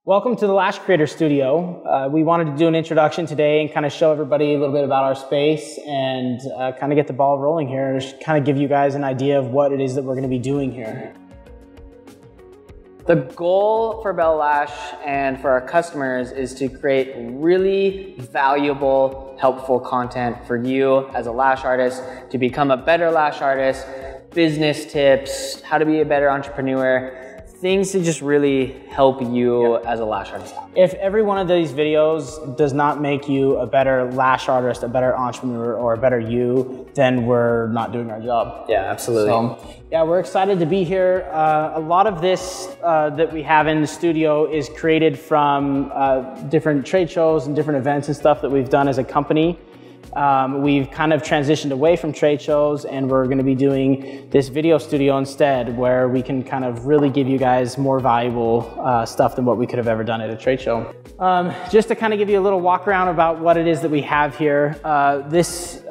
Welcome to the Lash Creator Studio. We wanted to do an introduction today and kind of show everybody a little bit about our space and kind of get the ball rolling here and just kind of give you guys an idea of what it is that we're going to be doing here. The goal for Bella Lash and for our customers is to create really valuable, helpful content for you as a lash artist to become a better lash artist, business tips, how to be a better entrepreneur, things to just really help you as a lash artist. If every one of these videos does not make you a better lash artist, a better entrepreneur, or a better you, then we're not doing our job. Yeah, absolutely. So, yeah, we're excited to be here. A lot of this that we have in the studio is created from different trade shows and different events and stuff that we've done as a company. We've kind of transitioned away from trade shows and we're going to be doing this video studio instead, where we can kind of really give you guys more valuable stuff than what we could have ever done at a trade show. Just to kind of give you a little walk around about what it is that we have here. This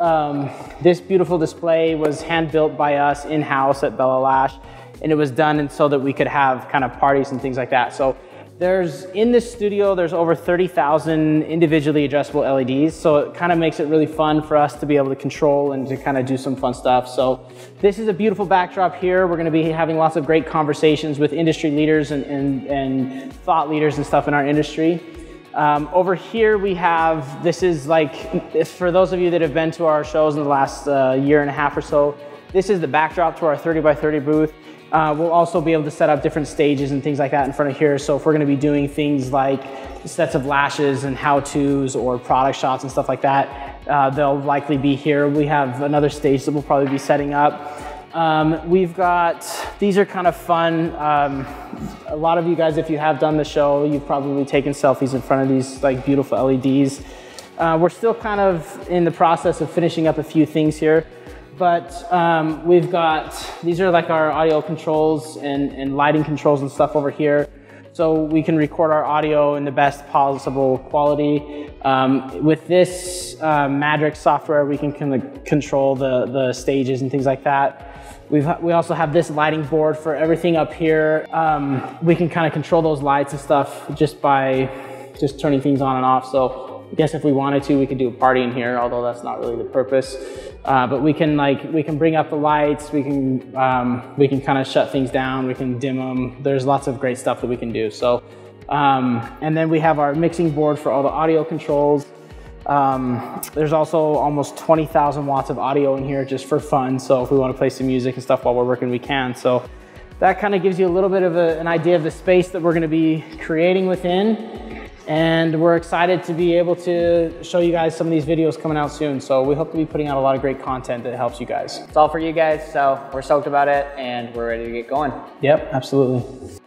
beautiful display was hand built by us in-house at Bella Lash, and it was done so that we could have kind of parties and things like that. So in this studio, there's over 30,000 individually adjustable LEDs. So it kind of makes it really fun for us to be able to control and to kind of do some fun stuff. So this is a beautiful backdrop here. We're going to be having lots of great conversations with industry leaders and thought leaders and stuff in our industry. Over here we have, this is like, for those of you that have been to our shows in the last year and a half or so, this is the backdrop to our 30 by 30 booth. We'll also be able to set up different stages and things like that in front of here. So if we're going to be doing things like sets of lashes and how-tos or product shots and stuff like that, they'll likely be here. We have another stage that we'll probably be setting up. We've got, these are kind of fun. A lot of you guys, if you have done the show, you've probably taken selfies in front of these like beautiful LEDs. We're still kind of in the process of finishing up a few things here. But we've got, these are like our audio controls and lighting controls and stuff over here. So we can record our audio in the best possible quality. With this Madrix software, we can kind of control the stages and things like that. We also have this lighting board for everything up here. We can kind of control those lights and stuff just by turning things on and off. So I guess if we wanted to, we could do a party in here, although that's not really the purpose. But we can bring up the lights, we can kind of shut things down, we can dim them. There's lots of great stuff that we can do. So, and then we have our mixing board for all the audio controls. There's also almost 20,000 watts of audio in here just for fun. So if we want to play some music and stuff while we're working, we can. So that kind of gives you a little bit of an idea of the space that we're going to be creating within. And we're excited to be able to show you guys some of these videos coming out soon. So we hope to be putting out a lot of great content that helps you guys. It's all for you guys, so we're stoked about it and we're ready to get going. Yep, absolutely.